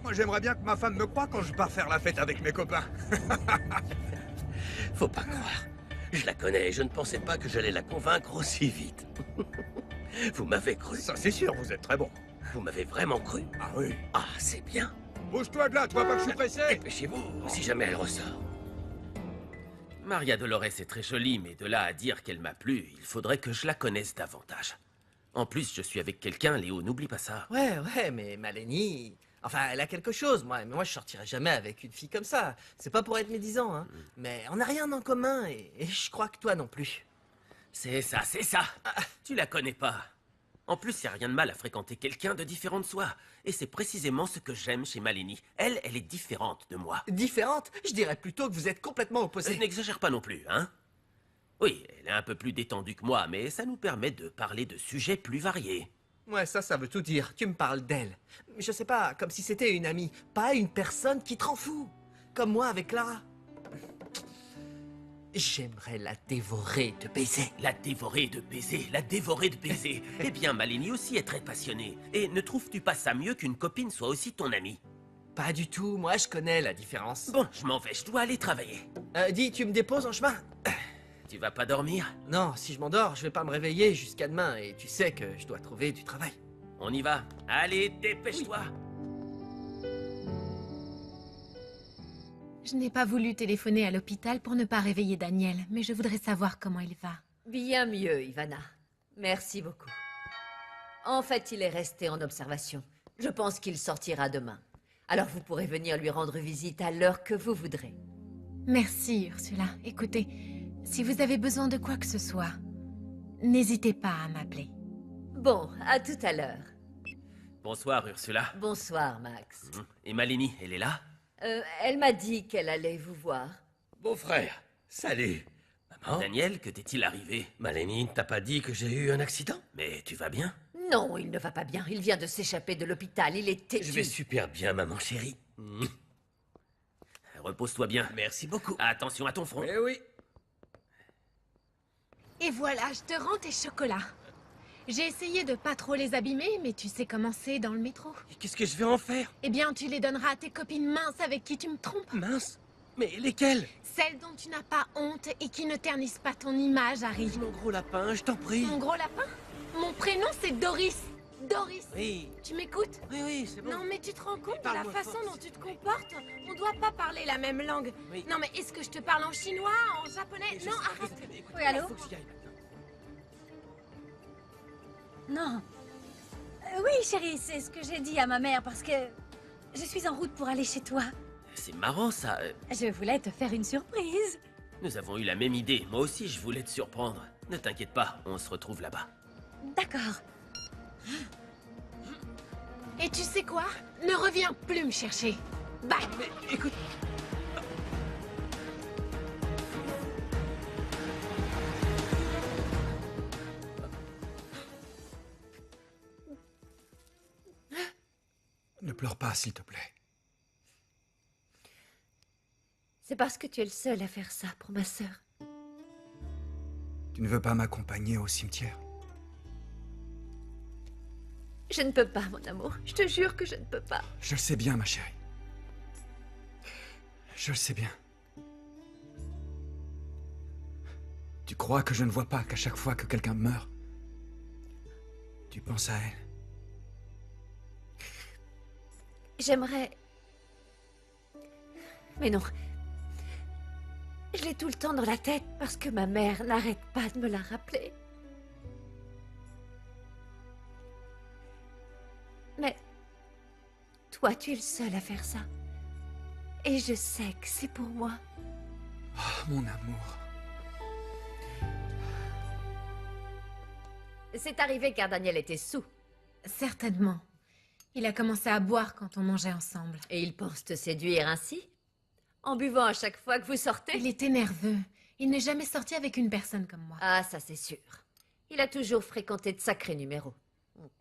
moi j'aimerais bien que ma femme me croie quand je pars faire la fête avec mes copains. Faut pas croire. Je la connais et je ne pensais pas que j'allais la convaincre aussi vite. Vous m'avez cru. Ça c'est sûr, vous êtes très bon. Vous m'avez vraiment cru. Ah oui. Ah, c'est bien. Bouge-toi de là, tu vois pas que je suis pressé? Dépêchez-vous, si jamais elle ressort. Maria Dolores est très jolie, mais de là à dire qu'elle m'a plu, il faudrait que je la connaisse davantage. En plus, je suis avec quelqu'un, Léo, n'oublie pas ça. Ouais, mais Maleni... Enfin, elle a quelque chose, moi. Mais moi, je sortirai jamais avec une fille comme ça. C'est pas pour être médisant, hein. Mais on n'a rien en commun, et je crois que toi non plus. C'est ça, c'est ça. Tu la connais pas. En plus, y a rien de mal à fréquenter quelqu'un de différent de soi. Et c'est précisément ce que j'aime chez Maleni. Elle est différente de moi. Différente? Je dirais plutôt que vous êtes complètement opposés. N'exagère pas non plus, hein? Oui, elle est un peu plus détendue que moi, mais ça nous permet de parler de sujets plus variés. Ouais, ça veut tout dire. Tu me parles d'elle. Je sais pas, comme si c'était une amie, pas une personne qui te rend fou. Comme moi avec Clara. J'aimerais la dévorer de baisers. La dévorer de baisers, la dévorer de baisers. Eh bien, Maleni aussi est très passionnée. Et ne trouves-tu pas ça mieux qu'une copine soit aussi ton amie? Pas du tout, moi je connais la différence. Bon, je m'en vais, je dois aller travailler. Dis, tu me déposes en chemin? Tu vas pas dormir? Non, si je m'endors, je vais pas me réveiller jusqu'à demain, et tu sais que je dois trouver du travail. On y va. Allez, dépêche-toi. Je n'ai pas voulu téléphoner à l'hôpital pour ne pas réveiller Daniel, mais je voudrais savoir comment il va. Bien mieux, Ivana. Merci beaucoup. En fait, il est resté en observation. Je pense qu'il sortira demain. Alors vous pourrez venir lui rendre visite à l'heure que vous voudrez. Merci, Ursula. Écoutez, si vous avez besoin de quoi que ce soit, n'hésitez pas à m'appeler. Bon, à tout à l'heure. Bonsoir, Ursula. Bonsoir, Max. Et Maleni, elle est là? Elle m'a dit qu'elle allait vous voir. Beau-frère, salut. Maman? Daniel, que t'est-il arrivé? Maleni, t'as pas dit que j'ai eu un accident? Mais tu vas bien? Non, il ne va pas bien. Il vient de s'échapper de l'hôpital. Il est têtu. Je vais super bien, maman chérie. Repose-toi bien. Merci beaucoup. Attention à ton front. Eh oui. Et voilà, je te rends tes chocolats. J'ai essayé de pas trop les abîmer, mais tu sais comment c'est dans le métro. Qu'est-ce que je vais en faire? Eh bien, tu les donneras à tes copines minces avec qui tu me trompes. Mince. Mais lesquelles? Celles dont tu n'as pas honte et qui ne ternissent pas ton image, Harry. Mon gros lapin, je t'en prie. Mon gros lapin? Mon prénom, c'est Doris. Doris. Oui. Tu m'écoutes? Oui, c'est bon. Non, mais tu te rends compte de la Parle-moi façon fort, dont tu te comportes? On doit pas parler la même langue. Oui. Non, mais est-ce que je te parle en chinois, en japonais? Non, arrête. Oui, allô? Faut que j'y aille maintenant. Non. Oui, chérie, c'est ce que j'ai dit à ma mère parce que je suis en route pour aller chez toi. C'est marrant ça. Je voulais te faire une surprise. Nous avons eu la même idée. Moi aussi, je voulais te surprendre. Ne t'inquiète pas, on se retrouve là-bas. D'accord. Et tu sais quoi? Ne reviens plus me chercher. Bye. Mais écoute. Ne pleure pas, s'il te plaît. C'est parce que tu es le seul à faire ça pour ma sœur. Tu ne veux pas m'accompagner au cimetière? Je ne peux pas, mon amour. Je te jure que je ne peux pas. Je le sais bien, ma chérie. Je le sais bien. Tu crois que je ne vois pas qu'à chaque fois que quelqu'un meurt, tu penses à elle? J'aimerais... Mais non. Je l'ai tout le temps dans la tête parce que ma mère n'arrête pas de me la rappeler. Mais... toi, tu es le seul à faire ça. Et je sais que c'est pour moi. Oh, mon amour. C'est arrivé car Daniel était saoul. Certainement. Il a commencé à boire quand on mangeait ensemble. Et il pense te séduire ainsi? En buvant à chaque fois que vous sortez? Il était nerveux. Il n'est jamais sorti avec une personne comme moi. Ah, ça c'est sûr. Il a toujours fréquenté de sacrés numéros.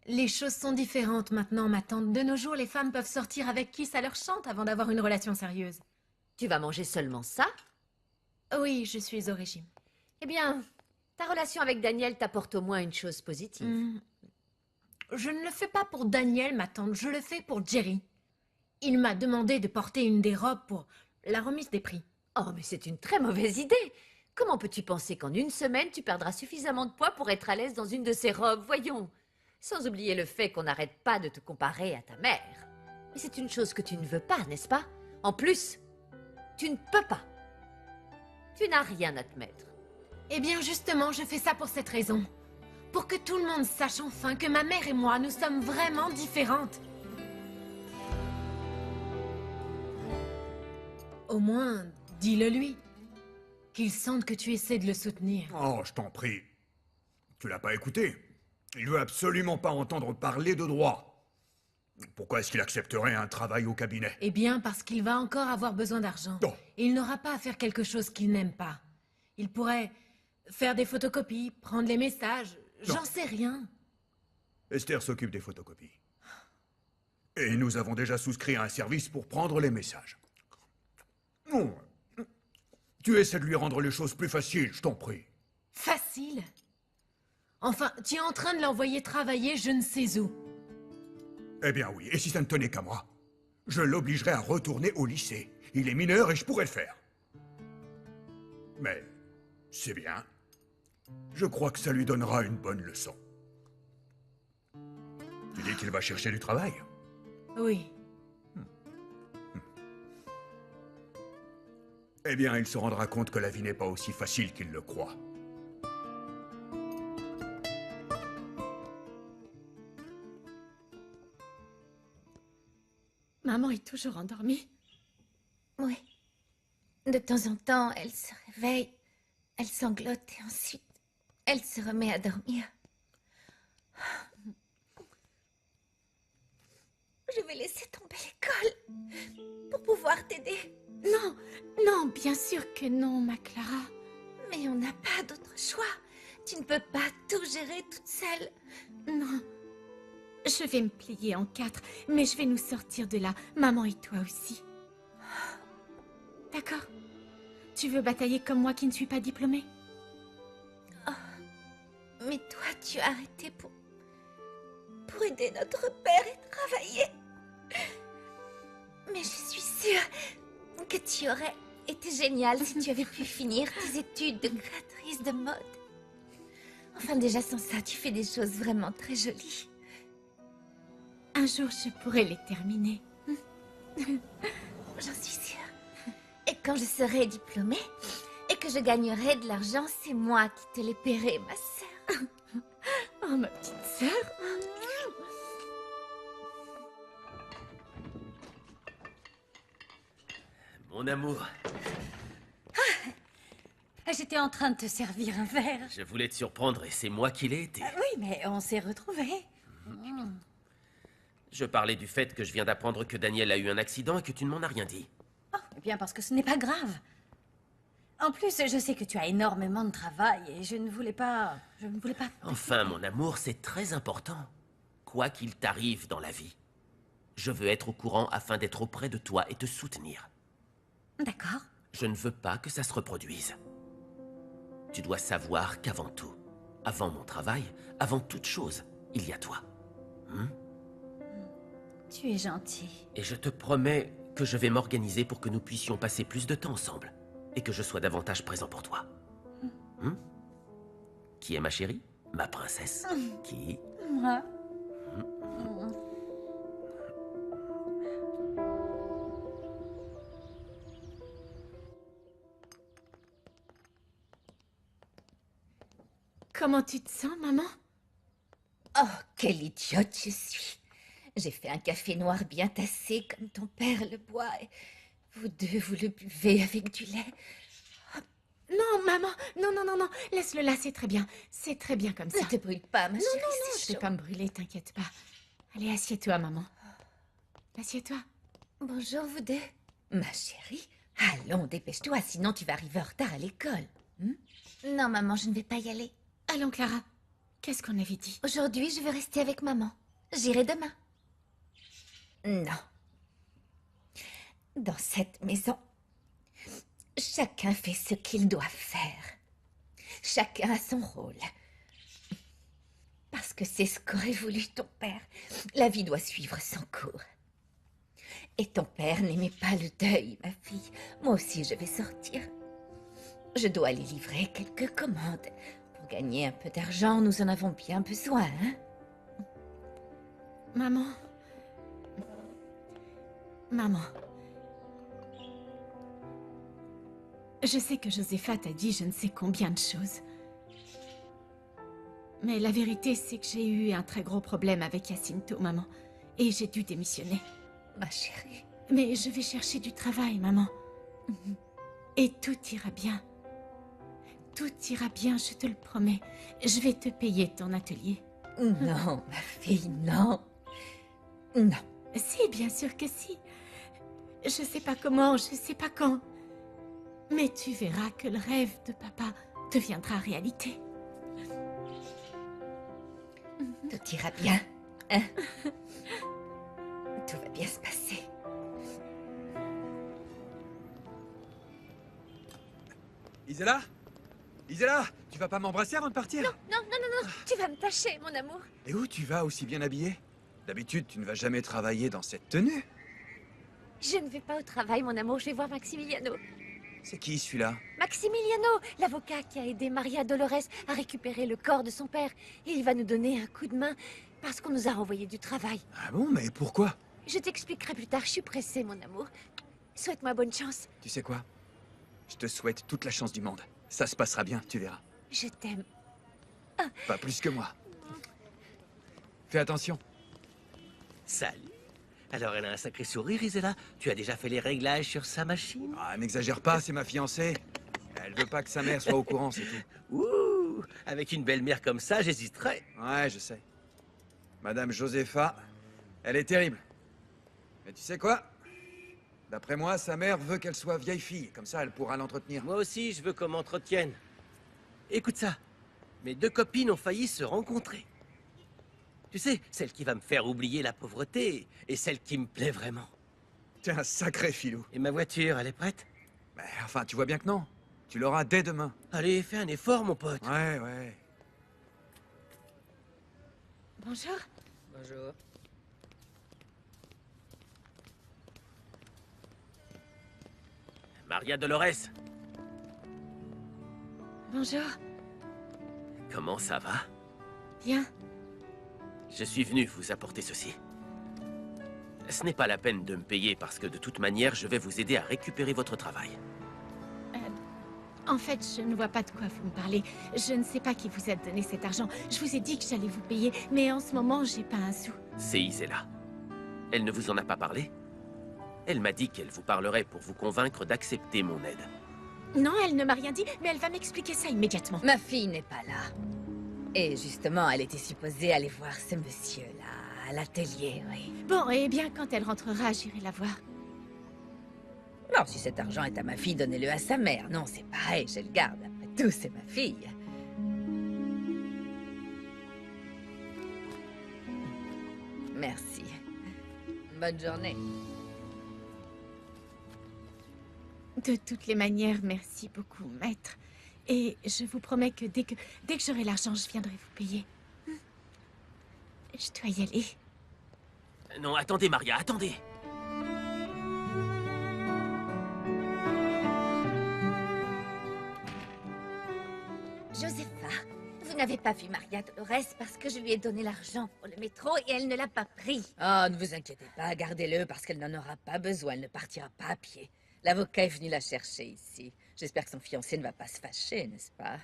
Les choses sont différentes maintenant, ma tante. De nos jours, les femmes peuvent sortir avec qui ça leur chante avant d'avoir une relation sérieuse. Tu vas manger seulement ça? Oui, je suis au régime. Eh bien, ta relation avec Daniel t'apporte au moins une chose positive. Je ne le fais pas pour Daniel, ma tante. Je le fais pour Jerry. Il m'a demandé de porter une des robes pour la remise des prix. Oh, mais c'est une très mauvaise idée. Comment peux-tu penser qu'en une semaine, tu perdras suffisamment de poids pour être à l'aise dans une de ces robes? Voyons. Sans oublier le fait qu'on n'arrête pas de te comparer à ta mère. Mais c'est une chose que tu ne veux pas, n'est-ce pas? En plus, tu ne peux pas. Tu n'as rien à te mettre. Eh bien, justement, je fais ça pour cette raison. Pour que tout le monde sache enfin que ma mère et moi, nous sommes vraiment différentes. Au moins, dis-le lui. Qu'il sente que tu essaies de le soutenir. Oh, je t'en prie. Tu l'as pas écouté. Il veut absolument pas entendre parler de droit. Pourquoi est-ce qu'il accepterait un travail au cabinet? Eh bien, parce qu'il va encore avoir besoin d'argent. Oh. Et il n'aura pas à faire quelque chose qu'il n'aime pas. Il pourrait faire des photocopies, prendre les messages, j'en sais rien. Esther s'occupe des photocopies. Et nous avons déjà souscrit à un service pour prendre les messages. Non. Tu essaies de lui rendre les choses plus faciles, je t'en prie. Facile. Enfin, tu es en train de l'envoyer travailler je ne sais où. Eh bien oui, et si ça ne tenait qu'à moi, je l'obligerais à retourner au lycée. Il est mineur et je pourrais le faire. Mais, c'est bien. Je crois que ça lui donnera une bonne leçon. Tu dis qu'il va chercher du travail? Oui. Eh bien, il se rendra compte que la vie n'est pas aussi facile qu'il le croit. Maman est toujours endormie. Oui. De temps en temps, elle se réveille, elle sanglote et ensuite, elle se remet à dormir. Je vais laisser tomber l'école pour pouvoir t'aider. Non, non, bien sûr que non, ma Clara. Mais on n'a pas d'autre choix. Tu ne peux pas tout gérer toute seule. Non. Je vais me plier en 4, mais je vais nous sortir de là, maman et toi aussi. D'accord? Tu veux batailler comme moi qui ne suis pas diplômée? Mais toi, tu as arrêté pour aider notre père et travailler. Mais je suis sûre que tu aurais été génial si tu avais pu finir tes études de créatrice de mode. Enfin, déjà sans ça, tu fais des choses vraiment très jolies. Un jour, je pourrai les terminer. J'en suis sûre. Et quand je serai diplômée et que je gagnerai de l'argent, c'est moi qui te les paierai, ma sœur. Oh, ma petite sœur. Mon amour, J'étais en train de te servir un verre. je voulais te surprendre et c'est moi qui l'ai été. Oui, mais on s'est retrouvés. Je parlais du fait que je viens d'apprendre que Daniel a eu un accident et que tu ne m'en as rien dit. Oh, eh bien parce que ce n'est pas grave. En plus, je sais que tu as énormément de travail et je ne voulais pas... Enfin, mon amour, c'est très important. Quoi qu'il t'arrive dans la vie, je veux être au courant afin d'être auprès de toi et te soutenir. D'accord. Je ne veux pas que ça se reproduise. Tu dois savoir qu'avant tout, avant mon travail, avant toute chose, il y a toi. Tu es gentil. Et je te promets que je vais m'organiser pour que nous puissions passer plus de temps ensemble et que je sois davantage présent pour toi. Qui est ma chérie? Ma princesse? Qui? Moi. Comment tu te sens, maman? Oh, quelle idiote je suis. J'ai fait un café noir bien tassé comme ton père le boit. Et vous deux, vous le buvez avec du lait. Non, maman. Non, non, non, non. Laisse-le là, c'est très bien. C'est très bien comme ça. Ne te brûle pas, ma chérie, Non, c'est je vais chaud. pas me brûler, t'inquiète pas. Allez, assieds-toi, maman. Assieds-toi. Bonjour, vous deux. Ma chérie, allons, dépêche-toi, sinon tu vas arriver en retard à l'école. Non, maman, je ne vais pas y aller. Allons, Clara. Qu'est-ce qu'on avait dit? Aujourd'hui, je veux rester avec maman. J'irai demain. Non. Dans cette maison, chacun fait ce qu'il doit faire. Chacun a son rôle. Parce que c'est ce qu'aurait voulu ton père. La vie doit suivre son cours. Et ton père n'aimait pas le deuil, ma fille. Moi aussi, je vais sortir. Je dois aller livrer quelques commandes. Pour gagner un peu d'argent, nous en avons bien besoin, hein? Maman. Maman. Je sais que Josépha t'a dit je ne sais combien de choses. Mais la vérité, c'est que j'ai eu un très gros problème avec Jacinto, maman. Et j'ai dû démissionner. Ma chérie. Mais je vais chercher du travail, maman. Et tout ira bien. Tout ira bien, je te le promets. Je vais te payer ton atelier. Non, ma fille, non. Non. Si, bien sûr que si. Je sais pas comment, je sais pas quand. Mais tu verras que le rêve de papa deviendra réalité. Tout ira bien, hein? Tout va bien se passer. Isella? Isella, tu vas pas m'embrasser avant de partir? Non, tu vas me tâcher, mon amour. Et où tu vas aussi bien habillée? D'habitude, tu ne vas jamais travailler dans cette tenue. Je ne vais pas au travail, mon amour, je vais voir Maximiliano. C'est qui celui-là? Maximiliano, l'avocat qui a aidé Maria Dolores à récupérer le corps de son père. Et il va nous donner un coup de main parce qu'on nous a renvoyé du travail. Ah bon, mais pourquoi? Je t'expliquerai plus tard, je suis pressée, mon amour. Souhaite-moi bonne chance. Tu sais quoi? Je te souhaite toute la chance du monde. Ça se passera bien, tu verras. Je t'aime. Pas plus que moi. Fais attention. Salut. Alors, elle a un sacré sourire, Isella. Tu as déjà fait les réglages sur sa machine? Ah, n'exagère pas, c'est ma fiancée. Elle veut pas que sa mère soit au courant, c'est tout. Ouh, avec une belle-mère comme ça, j'hésiterais. Ouais, je sais. Madame Josépha, elle est terrible. Mais tu sais quoi? D'après moi, sa mère veut qu'elle soit vieille fille. Comme ça, elle pourra l'entretenir. Moi aussi, je veux qu'on m'entretienne. Écoute ça. Mes deux copines ont failli se rencontrer. Tu sais, celle qui va me faire oublier la pauvreté et celle qui me plaît vraiment. T'es un sacré filou. Et ma voiture, elle est prête? Mais enfin, tu vois bien que non. Tu l'auras dès demain. Allez, fais un effort, mon pote. Ouais. Bonjour. Bonjour. Maria Dolores, Bonjour. comment ça va? Bien. Je suis venu vous apporter ceci. Ce n'est pas la peine de me payer parce que de toute manière, je vais vous aider à récupérer votre travail. En fait, je ne vois pas de quoi vous me parlez. Je ne sais pas qui vous a donné cet argent. Je vous ai dit que j'allais vous payer, mais en ce moment, j'ai pas un sou. C'est Isella. Elle ne vous en a pas parlé? Elle m'a dit qu'elle vous parlerait pour vous convaincre d'accepter mon aide. Non, elle ne m'a rien dit, mais elle va m'expliquer ça immédiatement. Ma fille n'est pas là. Et justement, elle était supposée aller voir ce monsieur-là, à l'atelier, oui. Bon, eh bien, quand elle rentrera, j'irai la voir. Non, si cet argent est à ma fille, donnez-le à sa mère. Non, c'est pareil, je le garde. Après tout, c'est ma fille. Merci. Bonne journée. De toutes les manières, merci beaucoup, maître. Et je vous promets que dès que j'aurai l'argent, je viendrai vous payer. Je dois y aller. Non, attendez, Maria, attendez! Josépha, vous n'avez pas vu Maria Dolores parce que je lui ai donné l'argent pour le métro et elle ne l'a pas pris. Oh, ne vous inquiétez pas, gardez-le parce qu'elle n'en aura pas besoin. Elle ne partira pas à pied. L'avocat est venu la chercher ici. J'espère que son fiancé ne va pas se fâcher, n'est-ce pas?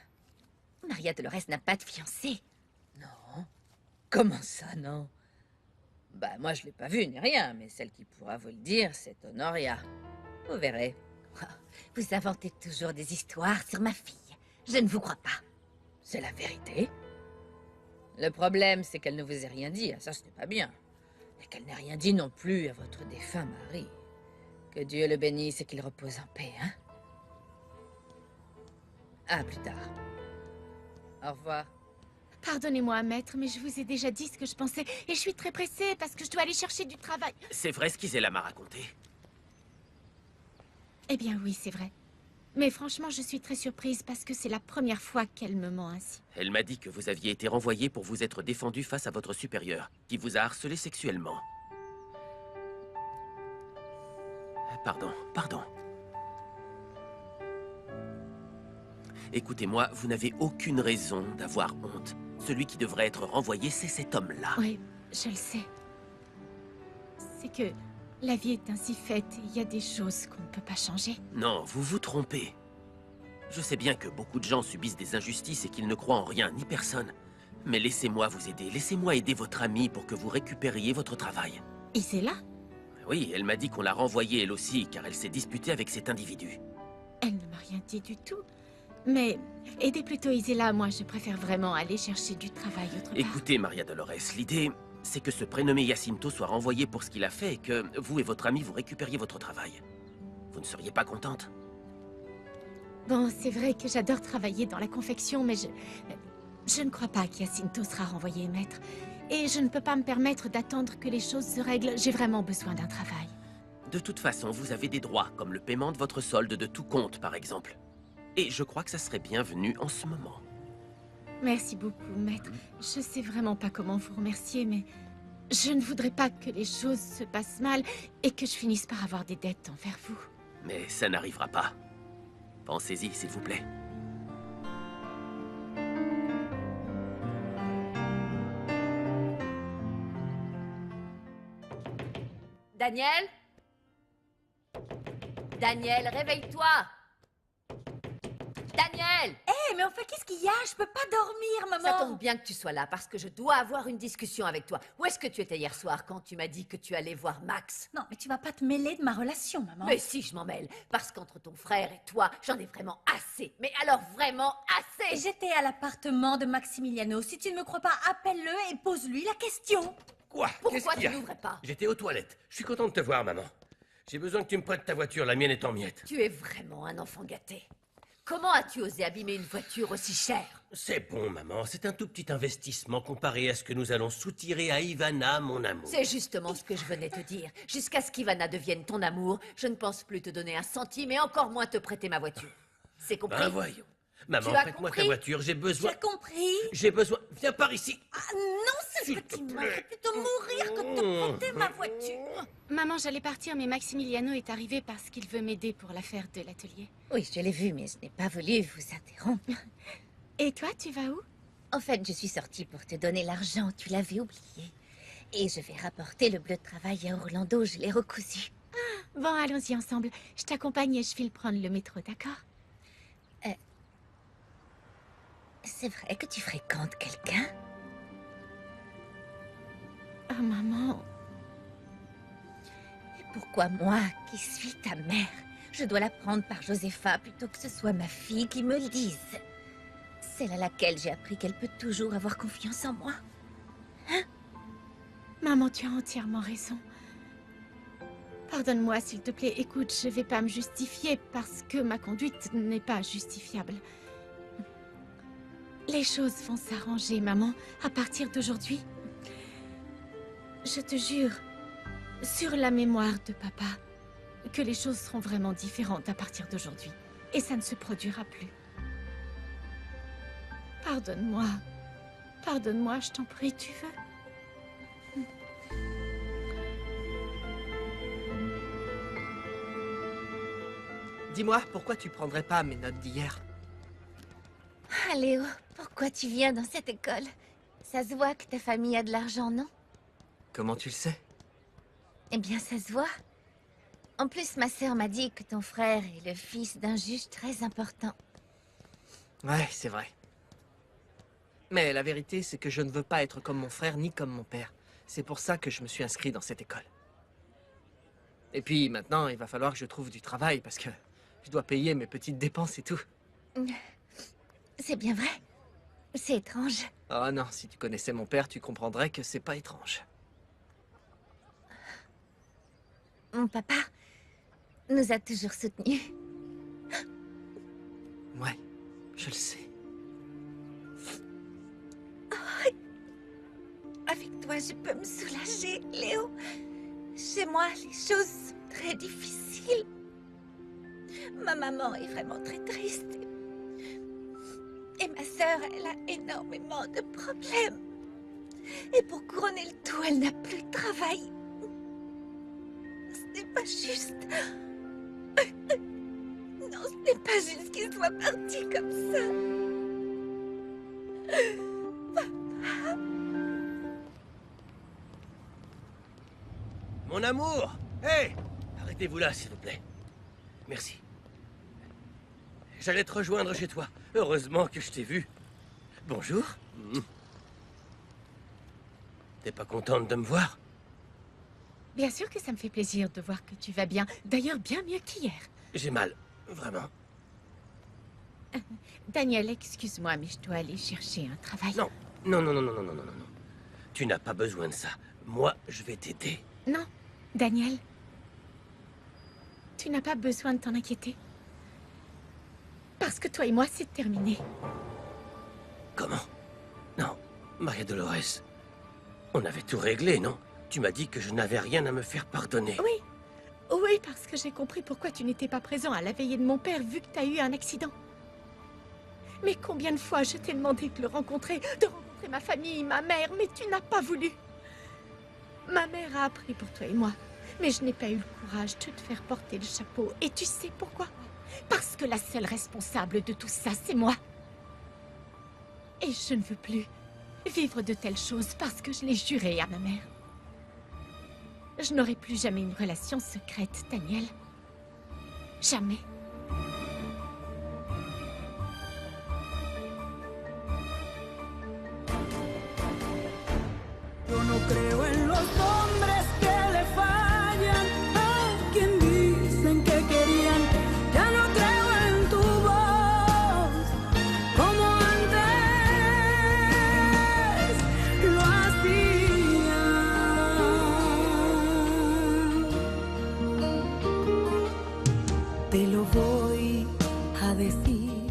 Maria Dolores n'a pas de fiancé. Non. Comment ça, non? Bah, moi, je l'ai pas vue ni rien, mais celle qui pourra vous le dire, c'est Honoria. Vous verrez. Vous inventez toujours des histoires sur ma fille. Je ne vous crois pas. C'est la vérité. Le problème, c'est qu'elle ne vous ait rien dit. Ça, ce n'est pas bien. Et qu'elle n'ait rien dit non plus à votre défunt mari. Que Dieu le bénisse et qu'il repose en paix, hein? À plus tard. Au revoir. Pardonnez-moi, maître, mais je vous ai déjà dit ce que je pensais. Et je suis très pressée parce que je dois aller chercher du travail. C'est vrai ce qu'Isella m'a raconté. Eh bien oui, c'est vrai. Mais franchement, je suis très surprise parce que c'est la première fois qu'elle me ment ainsi. Elle m'a dit que vous aviez été renvoyé pour vous être défendu face à votre supérieur, qui vous a harcelé sexuellement. Pardon. Écoutez-moi, vous n'avez aucune raison d'avoir honte. Celui qui devrait être renvoyé, c'est cet homme-là. Oui, je le sais. C'est que la vie est ainsi faite et il y a des choses qu'on ne peut pas changer. Non, vous vous trompez. Je sais bien que beaucoup de gens subissent des injustices et qu'ils ne croient en rien ni personne. Mais laissez-moi vous aider. Laissez-moi aider votre amie pour que vous récupériez votre travail. Isela? Oui, elle m'a dit qu'on l'a renvoyée elle aussi, car elle s'est disputée avec cet individu. Elle ne m'a rien dit du tout. Mais aidez plutôt Isela, moi je préfère vraiment aller chercher du travail autre part. Écoutez, Maria Dolores, l'idée, c'est que ce prénommé Jacinto soit renvoyé pour ce qu'il a fait et que vous et votre ami vous récupériez votre travail. Vous ne seriez pas contente? Bon, c'est vrai que j'adore travailler dans la confection, mais je ne crois pas qu'Jacinto sera renvoyé, maître. Et je ne peux pas me permettre d'attendre que les choses se règlent. J'ai vraiment besoin d'un travail. De toute façon, vous avez des droits, comme le paiement de votre solde de tout compte, par exemple. Et je crois que ça serait bienvenu en ce moment. Merci beaucoup, maître. Je sais vraiment pas comment vous remercier, mais je ne voudrais pas que les choses se passent mal et que je finisse par avoir des dettes envers vous. Mais ça n'arrivera pas. Pensez-y, s'il vous plaît. Daniel? Daniel, réveille-toi! Daniel! Eh, mais enfin, qu'est-ce qu'il y a? Je peux pas dormir, maman. Ça tombe bien que tu sois là, parce que je dois avoir une discussion avec toi. Où est-ce que tu étais hier soir quand tu m'as dit que tu allais voir Max? Non, mais tu vas pas te mêler de ma relation, maman. Mais si, je m'en mêle. Parce qu'entre ton frère et toi, j'en ai vraiment assez. Mais alors vraiment assez! J'étais à l'appartement de Maximiliano. Si tu ne me crois pas, appelle-le et pose-lui la question. Quoi? Qu'est-ce Pourquoi qu'il y tu a? n'ouvrais pas? J'étais aux toilettes. Je suis content de te voir, maman. J'ai besoin que tu me prêtes ta voiture, la mienne est en miettes. Tu es vraiment un enfant gâté. Comment as-tu osé abîmer une voiture aussi chère? C'est bon, maman, c'est un tout petit investissement comparé à ce que nous allons soutirer à Ivana, mon amour. C'est justement ce que je venais te dire. Jusqu'à ce qu'Ivana devienne ton amour, je ne pense plus te donner un centime et encore moins te prêter ma voiture. C'est compris? Ben voyons. Maman, Tu as prête-moi ta compris? voiture, j'ai Tu besoin... as compris? J'ai besoin... Viens par ici. Ah non, ce S'il te petit plaît. mort va plutôt mourir que de te prêter ma voiture. Maman, j'allais partir, mais Maximiliano est arrivé parce qu'il veut m'aider pour l'affaire de l'atelier. Oui, je l'ai vu, mais je n'ai pas voulu vous interrompre. Et toi, tu vas où? En fait, je suis sortie pour te donner l'argent, tu l'avais oublié. Et je vais rapporter le bleu de travail à Orlando, je l'ai recousu. Bon, allons-y ensemble. Je t'accompagne et je file prendre le métro, d'accord? C'est vrai que tu fréquentes quelqu'un? Oh, maman. Et pourquoi moi, qui suis ta mère, je dois l'apprendre par Josepha plutôt que ce soit ma fille qui me le dise? Celle à laquelle j'ai appris qu'elle peut toujours avoir confiance en moi. Maman, tu as entièrement raison. Pardonne-moi, s'il te plaît. Écoute, je vais pas me justifier parce que ma conduite n'est pas justifiable. Les choses vont s'arranger, maman, à partir d'aujourd'hui. Je te jure, sur la mémoire de papa, que les choses seront vraiment différentes à partir d'aujourd'hui. Et ça ne se produira plus. Pardonne-moi. Pardonne-moi, je t'en prie, tu veux? Dis-moi, pourquoi tu prendrais pas mes notes d'hier? Ah, Léo, pourquoi tu viens dans cette école? Ça se voit que ta famille a de l'argent, non? Comment tu le sais? Eh bien, ça se voit. En plus, ma sœur m'a dit que ton frère est le fils d'un juge très important. Ouais, c'est vrai. Mais la vérité, c'est que je ne veux pas être comme mon frère ni comme mon père. C'est pour ça que je me suis inscrit dans cette école. Et puis maintenant, il va falloir que je trouve du travail parce que je dois payer mes petites dépenses et tout. C'est bien vrai? C'est étrange. Oh non, si tu connaissais mon père, tu comprendrais que c'est pas étrange. Mon papa nous a toujours soutenus. Ouais, je le sais. Avec toi, je peux me soulager, Léo. Chez moi, les choses sont très difficiles. Ma maman est vraiment très triste. Et ma sœur, elle a énormément de problèmes. Et pour couronner le tout, elle n'a plus de travail. Ce n'est pas juste. Non, ce n'est pas juste qu'il soit parti comme ça. Mon amour! Hé! Arrêtez-vous là, s'il vous plaît. Merci. J'allais te rejoindre chez toi. Heureusement que je t'ai vu. Bonjour. T'es pas contente de me voir? Bien sûr que ça me fait plaisir de voir que tu vas bien. D'ailleurs, bien mieux qu'hier. J'ai mal. Vraiment. Daniel, excuse-moi, mais je dois aller chercher un travail. Non. Non, non, non, non, non, non, non, non. Tu n'as pas besoin de ça. Moi, je vais t'aider. Non, Daniel. Tu n'as pas besoin de t'en inquiéter. Parce que toi et moi, c'est terminé. Comment? Non, Maria Dolores. On avait tout réglé, non? Tu m'as dit que je n'avais rien à me faire pardonner. Oui. Oui, parce que j'ai compris pourquoi tu n'étais pas présent à la veillée de mon père, vu que tu as eu un accident. Mais combien de fois je t'ai demandé de le rencontrer, de rencontrer ma famille, ma mère, mais tu n'as pas voulu. Ma mère a appris pour toi et moi, mais je n'ai pas eu le courage de te faire porter le chapeau. Et tu sais pourquoi? Parce que la seule responsable de tout ça, c'est moi. Et je ne veux plus vivre de telles choses parce que je l'ai juré à ma mère. Je n'aurai plus jamais une relation secrète, Daniel. Jamais. Yo no creo en los hombres que le fallan a quien dicen que querían. Ya no creo en tu voz como antes lo hacían. Te lo voy a decir.